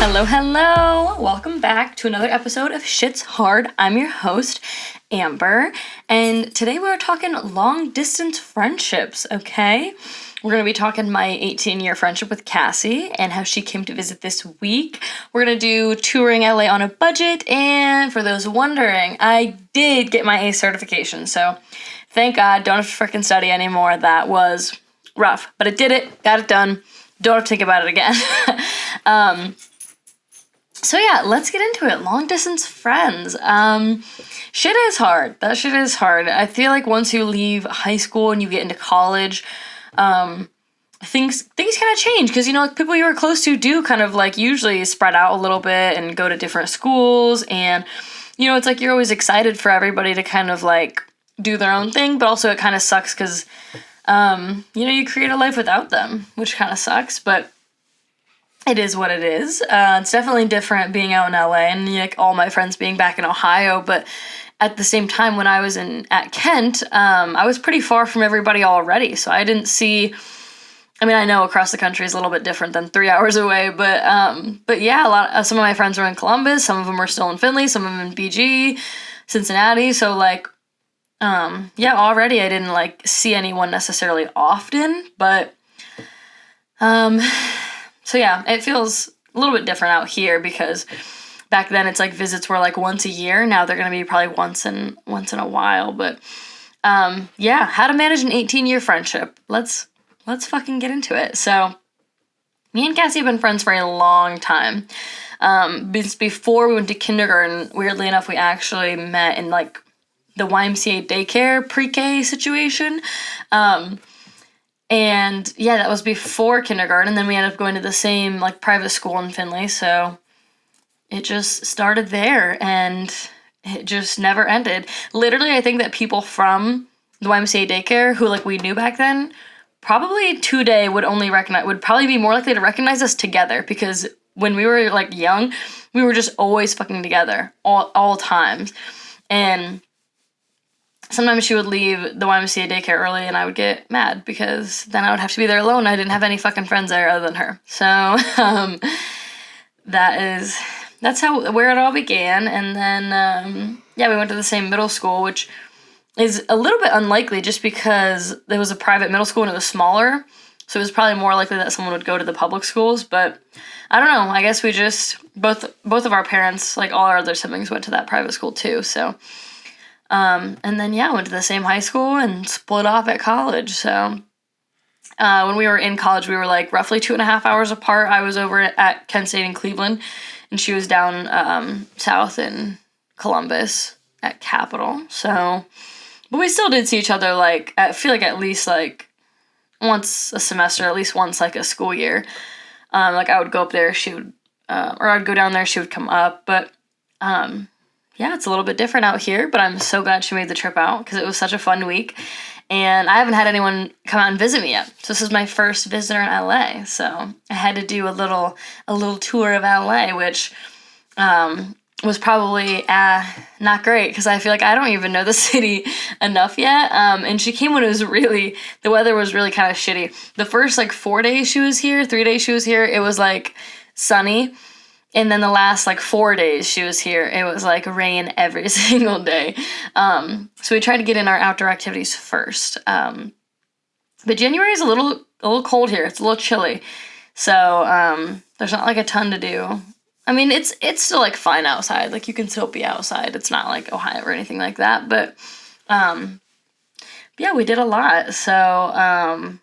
Hello, hello! Welcome back to another episode of Shit's Hard. I'm your host, Amber, and today we're talking long-distance friendships, okay? We're going to be talking my 18-year friendship with Cassie and how she came to visit this week. We're going to do touring LA on a budget, and for those wondering, I did get my A certification, so thank God, don't have to freaking study anymore. That was rough, but I did it, got it done, don't have to think about it again. So yeah, let's get into it. Long distance friends. Shit is hard. That shit is hard. I feel like once you leave high school and you get into college, things kind of change because, you know, like people you were close to do kind of like usually spread out a little bit and go to different schools. And, you know, it's like you're always excited for everybody to kind of like do their own thing, but also it kind of sucks because, you know, you create a life without them, which kind of sucks, but it is what it is. It's definitely different being out in LA and like all my friends being back in Ohio, but at the same time when I was at Kent, I was pretty far from everybody already, so I didn't see, I mean, I know across the country is a little bit different than 3 hours away, but yeah, some of my friends were in Columbus, some of them were still in Findlay, some of them in BG, Cincinnati, so like, yeah, already I didn't like see anyone necessarily often, but, so yeah, it feels a little bit different out here because back then it's like visits were like once a year. Now they're gonna be probably once in a while. But yeah, how to manage an 18-year friendship. Let's fucking get into it. So me and Cassie have been friends for a long time. Before we went to kindergarten, weirdly enough, we actually met in like the YMCA daycare pre-K situation. And yeah, that was before kindergarten. Then we ended up going to the same like private school in Findlay. So it just started there and it just never ended. Literally, I think that people from the YMCA daycare who like we knew back then probably today would probably be more likely to recognize us together because when we were like young, we were just always fucking together all times. And sometimes she would leave the YMCA daycare early and I would get mad because then I would have to be there alone. I didn't have any fucking friends there other than her. So that's where it all began. And then, yeah, we went to the same middle school, which is a little bit unlikely just because there was a private middle school and it was smaller. So it was probably more likely that someone would go to the public schools. But I don't know. I guess we just, both of our parents, like all our other siblings went to that private school too. So and then, yeah, went to the same high school and split off at college. So when we were in college, we were like roughly 2.5 hours apart. I was over at Kent State in Cleveland, and she was down south in Columbus at Capitol. So, but we still did see each other, like, I feel like at least like once a semester, at least once like a school year. Like I would go up there, she would, or I'd go down there, she would come up. But yeah, it's a little bit different out here, but I'm so glad she made the trip out because it was such a fun week. And I haven't had anyone come out and visit me yet. So this is my first visitor in LA. So I had to do a little tour of LA, which was probably not great because I feel like I don't even know the city enough yet. And she came when the weather was really kind of shitty. The first like 4 days she was here, 3 days she was here, it was like sunny. And then the last, like, 4 days she was here, it was, like, rain every single day. So we tried to get in our outdoor activities first. But January is a little cold here. It's a little chilly. So there's not, like, a ton to do. I mean, it's still, like, fine outside. Like, you can still be outside. It's not, like, Ohio or anything like that. But, yeah, we did a lot. So,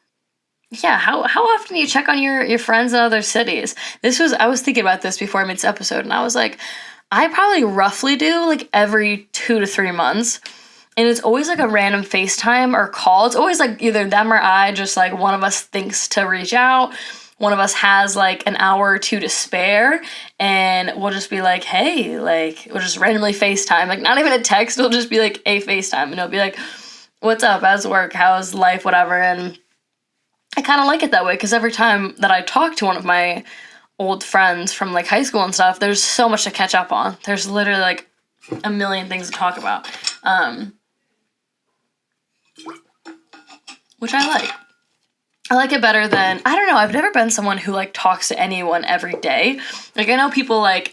yeah, how often do you check on your friends in other cities? I was thinking about this before I made this episode, and I was like, I probably roughly do like every 2 to 3 months, and it's always like a random FaceTime or call. It's always like either them or I, just like one of us thinks to reach out, one of us has like an hour or two to spare, and we'll just be like, hey, like we'll just randomly FaceTime, like not even a text, it'll just be like a FaceTime, and it'll be like, what's up, how's work, how's life, whatever. And I kind of like it that way because every time that I talk to one of my old friends from like high school and stuff, there's so much to catch up on. There's literally like a million things to talk about, which I like. I like it better than, I don't know, I've never been someone who, like, talks to anyone every day. Like, I know people, like,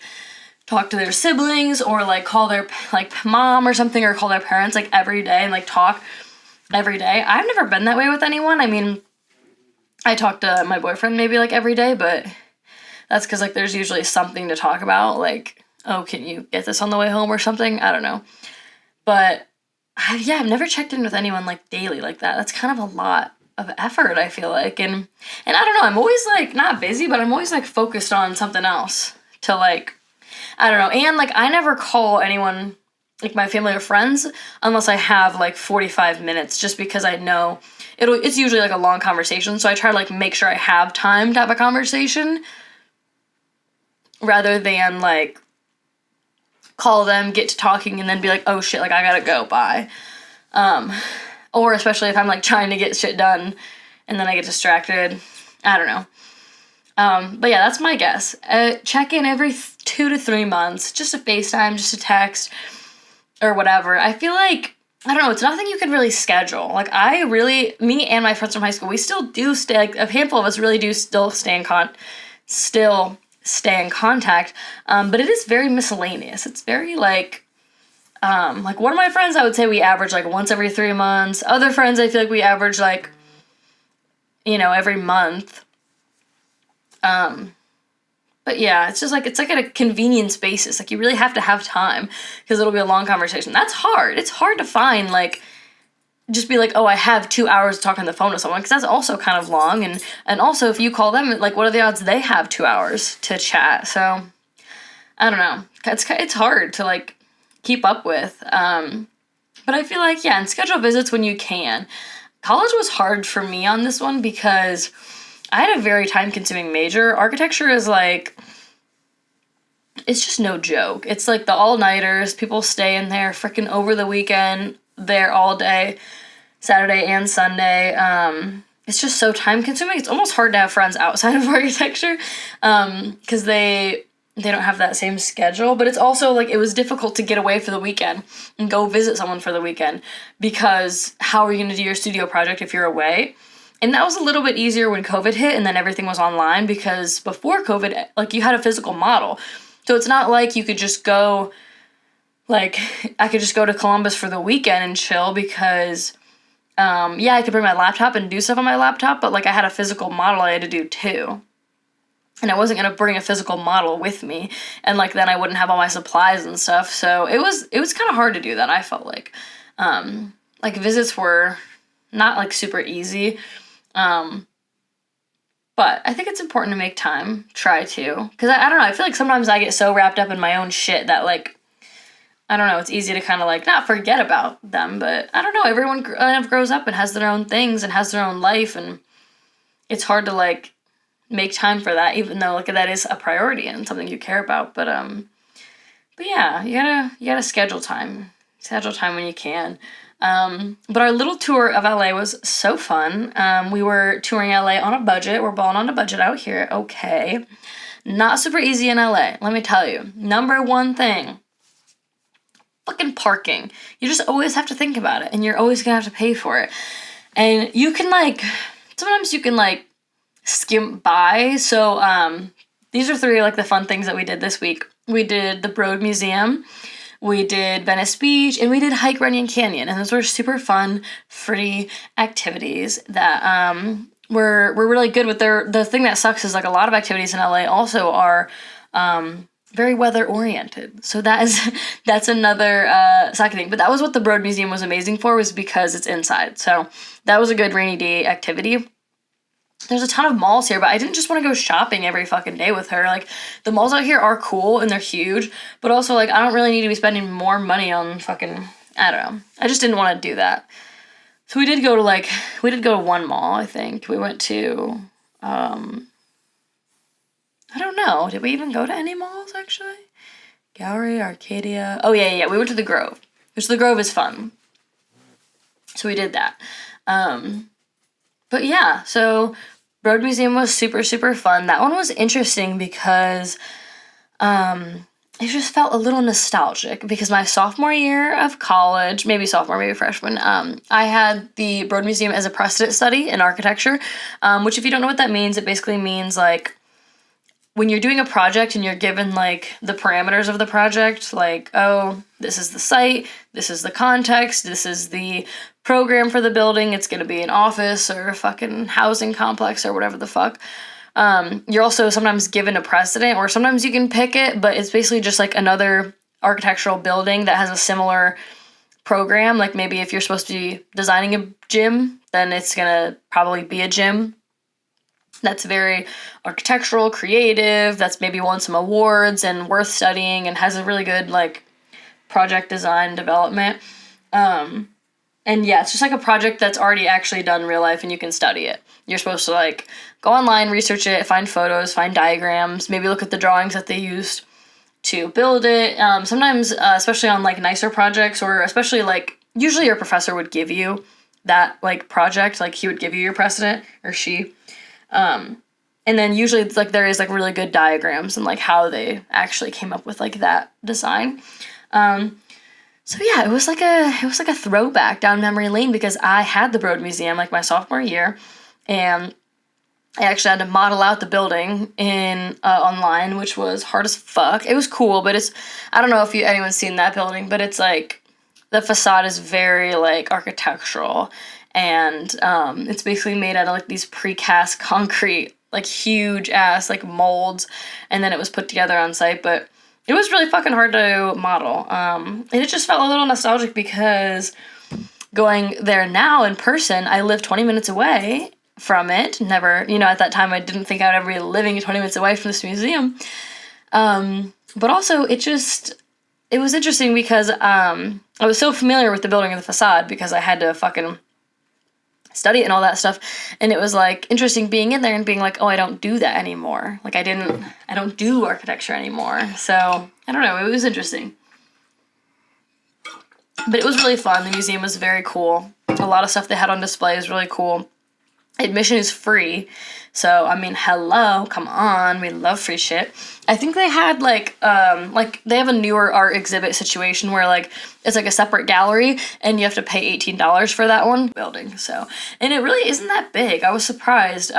talk to their siblings or, like, call their, like, mom or something, or call their parents, like, every day and, like, talk every day. I've never been that way with anyone. I mean, I talk to my boyfriend maybe, like, every day, but that's because, like, there's usually something to talk about, like, oh, can you get this on the way home or something? I don't know. But, I've never checked in with anyone, like, daily like that. That's kind of a lot of effort, I feel like. And I don't know, I'm always, like, not busy, but I'm always, like, focused on something else to, like, I don't know. And, like, I never call anyone, like, my family or friends unless I have, like, 45 minutes, just because I know it's usually, like, a long conversation. So I try to, like, make sure I have time to have a conversation rather than, like, call them, get to talking, and then be like, oh shit, like, I gotta go, bye. Or especially if I'm, like, trying to get shit done and then I get distracted. I don't know. But yeah, that's my guess. Check in every 2 to 3 months, just a FaceTime, just a text, or whatever. I feel like, I don't know, it's nothing you can really schedule. Like, me and my friends from high school, we still do stay, like, a handful of us really do still stay in contact, but it is very miscellaneous. It's very, like one of my friends, I would say we average, like, once every 3 months. Other friends, I feel like we average, like, every month. But yeah, it's just, like, it's, like, at a convenience basis. Like, you really have to have time, because it'll be a long conversation. That's hard. It's hard to find, like, just be like, oh, I have 2 hours to talk on the phone with someone, because that's also kind of long. And also, if you call them, like, what are the odds they have 2 hours to chat? So, I don't know. It's hard to, like, keep up with. But I feel like, yeah, and schedule visits when you can. College was hard for me on this one because I had a very time-consuming major. Architecture is, like, it's just no joke. It's, like, the all-nighters. People stay in there freaking over the weekend, there all day, Saturday and Sunday. It's just so time-consuming. It's almost hard to have friends outside of architecture because they don't have that same schedule. But it's also, like, it was difficult to get away for the weekend and go visit someone for the weekend, because how are you going to do your studio project if you're away? And that was a little bit easier when COVID hit and then everything was online, because before COVID, like, you had a physical model. So it's not like you could just go, like, I could just go to Columbus for the weekend and chill, because, I could bring my laptop and do stuff on my laptop, but, like, I had a physical model I had to do too. And I wasn't going to bring a physical model with me, and, like, then I wouldn't have all my supplies and stuff. So it was kind of hard to do that, I felt like. Like, visits were not, like, super easy. But I think it's important to make time, try to, because I don't know, I feel like sometimes I get so wrapped up in my own shit that, like, I don't know, it's easy to kind of, like, not forget about them, but I don't know, everyone kind of grows up and has their own things and has their own life, and it's hard to, like, make time for that, even though, like, that is a priority and something you care about. But yeah, you gotta schedule time when you can. But our little tour of LA was so fun. We were touring LA on a budget. We're balling on a budget out here. Okay. Not super easy in LA, let me tell you. Number one thing, fucking parking. You just always have to think about it, and you're always gonna have to pay for it. And you can, like, sometimes you can, like, skim by. So, these are 3, like, the fun things that we did this week. We did the Broad Museum, we did Venice Beach, and we did Hike Runyon Canyon. And those were super fun, free activities that, were really good. With the thing that sucks is, like, a lot of activities in LA also are, very weather oriented. So that's another sucky thing. But that was what the Broad Museum was amazing for, was because it's inside. So that was a good rainy day activity. There's a ton of malls here, but I didn't just want to go shopping every fucking day with her. Like, the malls out here are cool and they're huge, but also, like, I don't really need to be spending more money on fucking, I don't know. I just didn't want to do that. So we did go to one mall, I think. We went to, I don't know. Did we even go to any malls, actually? Gallery, Arcadia. Oh, yeah. We went to the Grove, which the Grove is fun. So we did that. But yeah, so Broad Museum was super, super fun. That one was interesting because it just felt a little nostalgic because my sophomore year of college, maybe sophomore, maybe freshman, I had the Broad Museum as a precedent study in architecture, which if you don't know what that means, it basically means like when you're doing a project and you're given like the parameters of the project, like, oh, this is the site, this is the context, this is the program for the building, it's gonna be an office or a fucking housing complex or whatever the fuck. You're also sometimes given a precedent, or sometimes you can pick it, but it's basically just like another architectural building that has a similar program. Like maybe if you're supposed to be designing a gym, then it's gonna probably be a gym that's very architectural, creative, that's maybe won some awards and worth studying and has a really good like project design development. And yeah, it's just like a project that's already actually done in real life and you can study it. You're supposed to like go online, research it, find photos, find diagrams, maybe look at the drawings that they used to build it. Sometimes, especially on like nicer projects, or especially like usually your professor would give you that like project, like he would give you your precedent, or she. And then usually it's like there is like really good diagrams and like how they actually came up with like that design. So yeah, it was like a throwback down memory lane because I had the Broad Museum like my sophomore year, and I actually had to model out the building in online, which was hard as fuck. It was cool, but I don't know if anyone's seen that building, but it's like the facade is very like architectural, and it's basically made out of like these precast concrete, like huge ass like molds, and then it was put together on site, but it was really fucking hard to model. And it just felt a little nostalgic because going there now in person, I live 20 minutes away from it. Never, at that time I didn't think I would ever be living 20 minutes away from this museum. But also it was interesting because I was so familiar with the building and the facade because I had to fucking study it and all that stuff, and it was like interesting being in there and being like, oh, I don't do that anymore. Like I don't do architecture anymore. So I don't know, it was interesting, but it was really fun. The museum was very cool. A lot of stuff they had on display is really cool. Admission is free, so I mean, hello, come on, we love free shit. I think they had like they have a newer art exhibit situation where like it's like a separate gallery and you have to pay $18 for that one building. So, and it really isn't that big. I was surprised.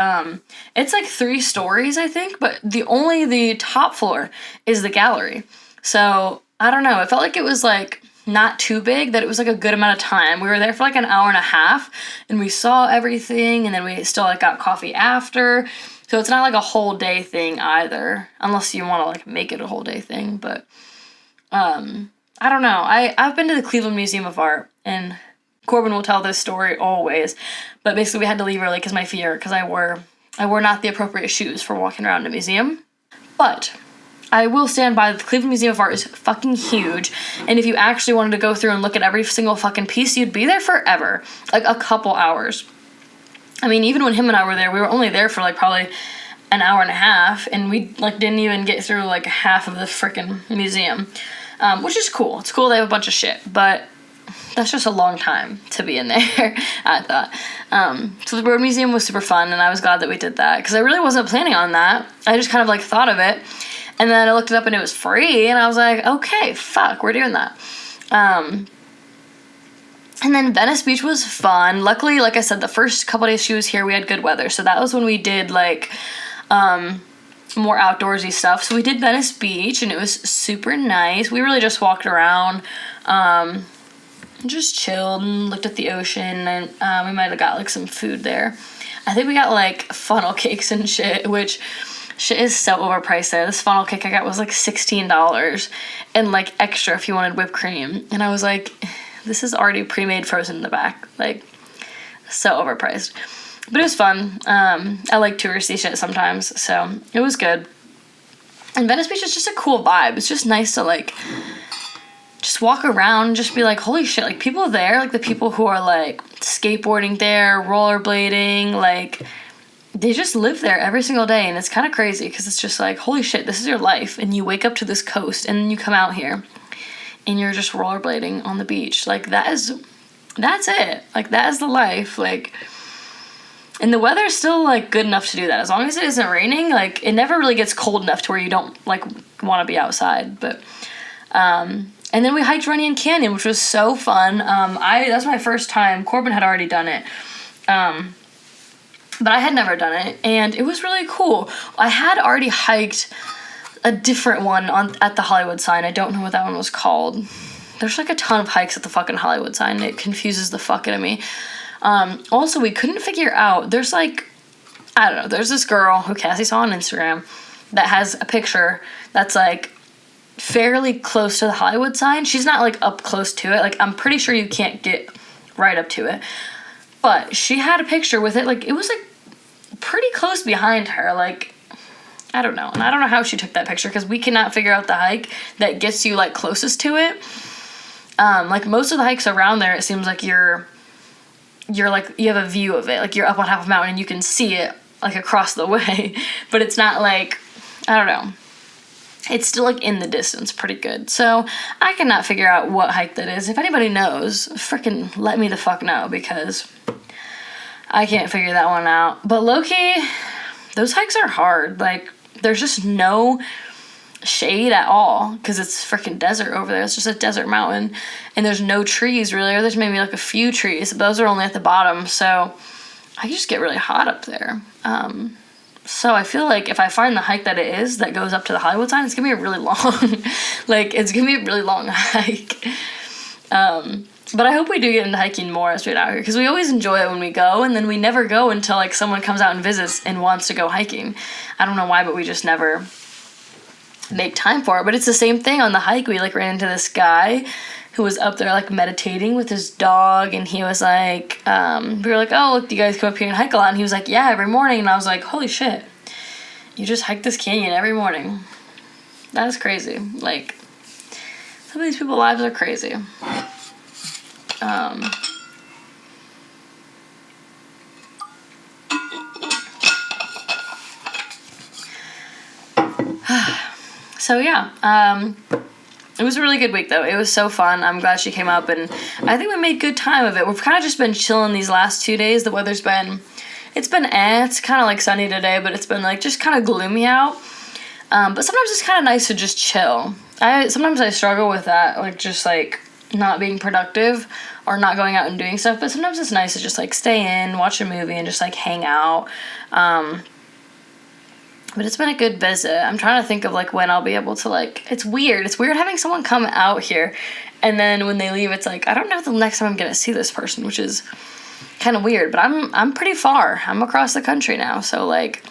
It's like 3 stories, I think, but the top floor is the gallery. So I don't know. It felt like it was like not too big, that it was like a good amount of time. We were there for like an hour and a half and we saw everything, and then we still like got coffee after. So it's not like a whole day thing either, unless you want to like make it a whole day thing. But I don't know. I've been to the Cleveland Museum of Art, and Corbin will tell this story always, but basically we had to leave early because I wore not the appropriate shoes for walking around the museum. But I will stand by, the Cleveland Museum of Art is fucking huge, and if you actually wanted to go through and look at every single fucking piece, you'd be there forever. Like a couple hours. I mean, even when him and I were there, we were only there for like probably an hour and a half, and we like didn't even get through like half of the freaking museum, which is cool. It's cool they have a bunch of shit, but that's just a long time to be in there, I thought. So the Broad Museum was super fun, and I was glad that we did that, because I really wasn't planning on that. I just kind of like thought of it. And then I looked it up and it was free, and I was like, okay, fuck, we're doing that. And then Venice Beach was fun. Luckily, like I said, the first couple days she was here, we had good weather. So that was when we did like more outdoorsy stuff. So we did Venice Beach, and it was super nice. We really just walked around, just chilled and looked at the ocean, and we might have got like some food there. I think we got like funnel cakes and shit, which shit is so overpriced there. This funnel cake I got was like $16 and like extra if you wanted whipped cream. And I was like, this is already pre-made frozen in the back. Like, so overpriced. But it was fun. I like touristy shit sometimes, so it was good. And Venice Beach is just a cool vibe. It's just nice to like just walk around and just be like, holy shit, like people there, like the people who are like skateboarding there, rollerblading, like they just live there every single day, and it's kind of crazy because it's just like, holy shit, this is your life, and you wake up to this coast, and then you come out here, and you're just rollerblading on the beach. Like, that's it. Like, that is the life. Like, and the weather's still, like, good enough to do that. As long as it isn't raining, like, it never really gets cold enough to where you don't, like, want to be outside. But and then we hiked Runyon Canyon, which was so fun. That's my first time. Corbin had already done it. But I had never done it, and it was really cool. I had already hiked a different one at the Hollywood sign. I don't know what that one was called. There's like a ton of hikes at the fucking Hollywood sign. It confuses the fuck out of me. Also, we couldn't figure out, there's like, I don't know, there's this girl who Cassie saw on Instagram that has a picture that's like fairly close to the Hollywood sign. She's not like up close to it. Like, I'm pretty sure you can't get right up to it. But she had a picture with it, like, it was, like, pretty close behind her, like, I don't know. And I don't know how she took that picture, because we cannot figure out the hike that gets you, like, closest to it. Like, most of the hikes around there, it seems like you're, like, you have a view of it. Like, you're up on half a mountain, and you can see it, like, across the way. But it's not, like, I don't know. It's still, like, in the distance pretty good. So, I cannot figure out what hike that is. If anybody knows, frickin' let me the fuck know, because I can't figure that one out. But low-key, those hikes are hard. Like, there's just no shade at all, because it's frickin' desert over there. It's just a desert mountain. And there's no trees, really. Or there's maybe, like, a few trees. But those are only at the bottom, so I just get really hot up there. So I feel like if I find the hike that it is that goes up to the Hollywood sign, it's gonna be a really long, like, it's gonna be a really long hike. But I hope we do get into hiking more as we get out here, because we always enjoy it when we go, and then we never go until, like, someone comes out and visits and wants to go hiking. I don't know why, but we just never make time for it. But it's the same thing on the hike. We, like, ran into this guy who was up there, like, meditating with his dog, and he was like, we were like, oh, look, do you guys come up here and hike a lot? And he was like, yeah, every morning. And I was like, holy shit, you just hike this canyon every morning. That is crazy. Like, some of these people's lives are crazy. So yeah, it was a really good week, though. It was so fun. I'm glad she came up, and I think we made good time of it. We've kind of just been chilling these last 2 days. The weather's been, it's kind of like sunny today, but it's been like just kind of gloomy out. But sometimes it's kind of nice to just chill. Sometimes I struggle with that, like just like not being productive or not going out and doing stuff. But sometimes it's nice to just like stay in, watch a movie, and just like hang out. But it's been a good visit. I'm trying to think of, like, when I'll be able to, like, it's weird. It's weird having someone come out here, and then when they leave, it's like, I don't know the next time I'm going to see this person, which is kind of weird. But I'm pretty far. I'm across the country now, so, like,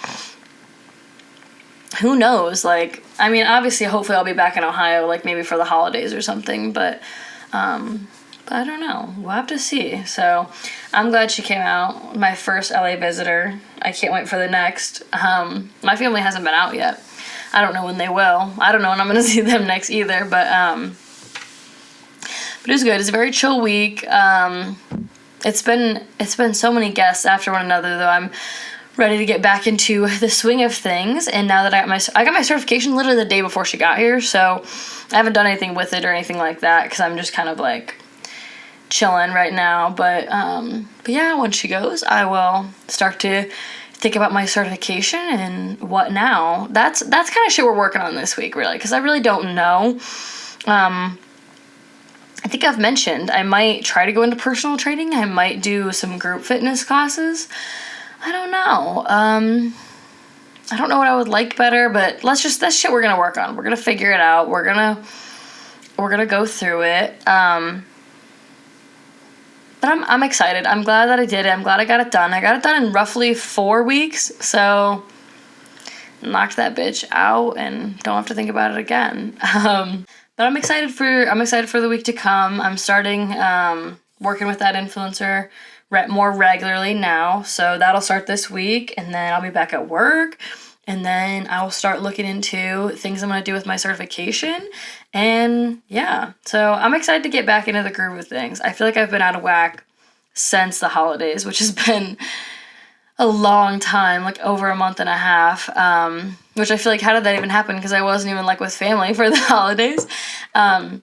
who knows? Like, I mean, obviously, hopefully I'll be back in Ohio, like, maybe for the holidays or something, but I don't know. We'll have to see. So I'm glad she came out. My first LA visitor. I can't wait for the next. My family hasn't been out yet. I don't know when they will. I don't know when I'm going to see them next either. But it was good. It's a very chill week. It's been so many guests after one another, though. I'm ready to get back into the swing of things. And now that I got my certification literally the day before she got here, so I haven't done anything with it or anything like that, because I'm just kind of like chilling right now. But yeah, when she goes, I will start to think about my certification and what now. That's kind of shit we're working on this week, really, because I really don't know. I think I've mentioned I might try to go into personal training. I might do some group fitness classes. I don't know. I don't know what I would like better, but that's shit we're gonna work on. We're gonna figure it out. We're gonna go through it. But I'm excited. I'm glad that I did it. I'm glad I got it done. I got it done in roughly 4 weeks, so knocked that bitch out and don't have to think about it again. But I'm excited for the week to come. I'm starting working with that influencer more regularly now, so that'll start this week, and then I'll be back at work, and then I'll start looking into things I'm going to do with my certification, and yeah, so I'm excited to get back into the groove of things. I feel like I've been out of whack since the holidays, which has been a long time, like over a month and a half, which I feel like, how did that even happen, because I wasn't even like with family for the holidays, but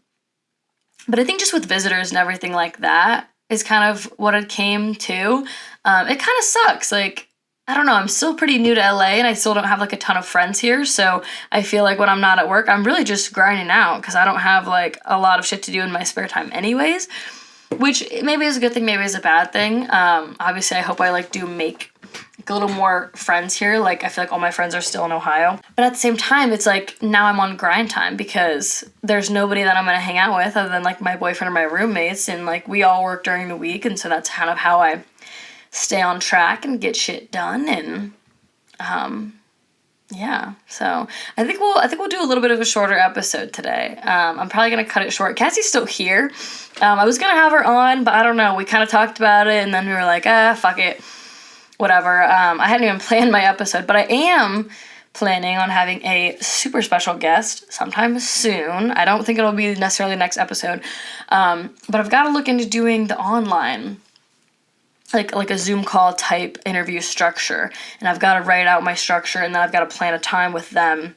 I think just with visitors and everything like that is kind of what it came to. It kind of sucks. Like, I don't know, I'm still pretty new to LA and I still don't have like a ton of friends here. So I feel like when I'm not at work, I'm really just grinding out because I don't have like a lot of shit to do in my spare time anyways, which maybe is a good thing, maybe is a bad thing. Obviously I hope I like do make a little more friends here. Like I feel like all my friends are still in Ohio. But at the same time, it's like now I'm on grind time because there's nobody that I'm going to hang out with other than like my boyfriend or my roommates. And like we all work during the week. And so that's kind of how I stay on track and get shit done. And yeah, so I think we'll do a little bit of a shorter episode today. I'm probably gonna cut it short. Cassie's still here. I was gonna have her on, but I don't know. We kind of talked about it, and then we were like, fuck it, whatever. I hadn't even planned my episode, but I am planning on having a super special guest sometime soon. I don't think it'll be necessarily the next episode, but I've got to look into doing the online, like a Zoom call type interview structure, and I've got to write out my structure, and then I've got to plan a time with them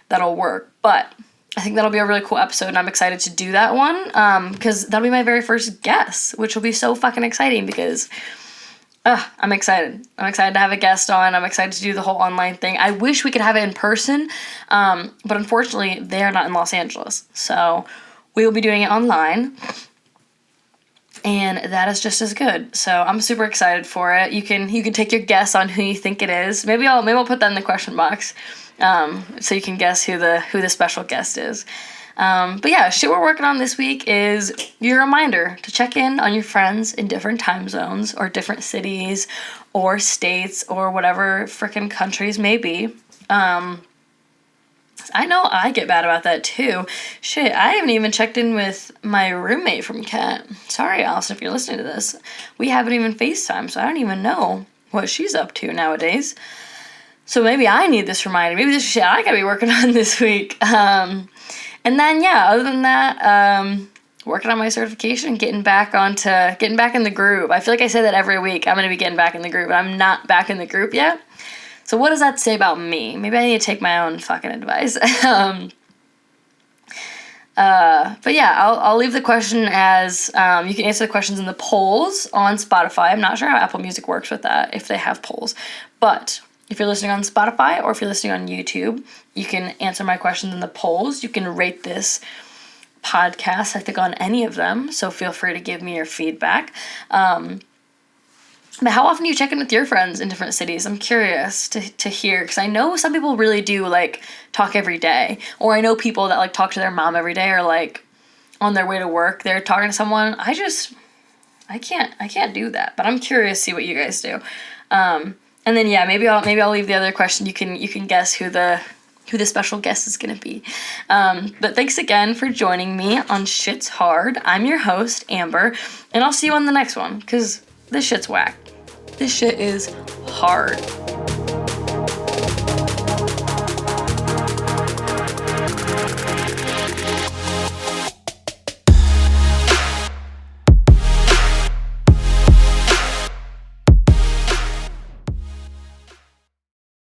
that'll work. But I think that'll be a really cool episode, and I'm excited to do that one, because that'll be my very first guest, which will be so fucking exciting because I'm excited. I'm excited to have a guest on. I'm excited to do the whole online thing. I wish we could have it in person, but unfortunately, they are not in Los Angeles, so we will be doing it online. And that is just as good. So I'm super excited for it. You can take your guess on who you think it is. Maybe I'll put that in the question box, so you can guess who the special guest is. But yeah, shit we're working on this week is your reminder to check in on your friends in different time zones or different cities or states or whatever frickin' countries may be. I know I get bad about that too. Shit, I haven't even checked in with my roommate from Cat. Sorry, Allison, if you're listening to this. We haven't even FaceTime, so I don't even know what she's up to nowadays. So maybe I need this reminder. Maybe this is shit I gotta be working on this week. And then, yeah, other than that, working on my certification, getting back in the groove. I feel like I say that every week. I'm gonna be getting back in the groove, but I'm not back in the group yet. So what does that say about me? Maybe I need to take my own fucking advice. But yeah, I'll leave the question as, you can answer the questions in the polls on Spotify. I'm not sure how Apple Music works with that, if they have polls. But if you're listening on Spotify or if you're listening on YouTube, you can answer my questions in the polls. You can rate this podcast, I think, on any of them. So feel free to give me your feedback. But how often do you check in with your friends in different cities? I'm curious to hear, because I know some people really do, like, talk every day. Or I know people that, like, talk to their mom every day, or, like, on their way to work, they're talking to someone. I can't do that. But I'm curious to see what you guys do. And then, yeah, maybe I'll leave the other question. You can guess who the special guest is going to be. But thanks again for joining me on Shit's Hard. I'm your host, Amber, and I'll see you on the next one, because this shit's whack. This shit is hard.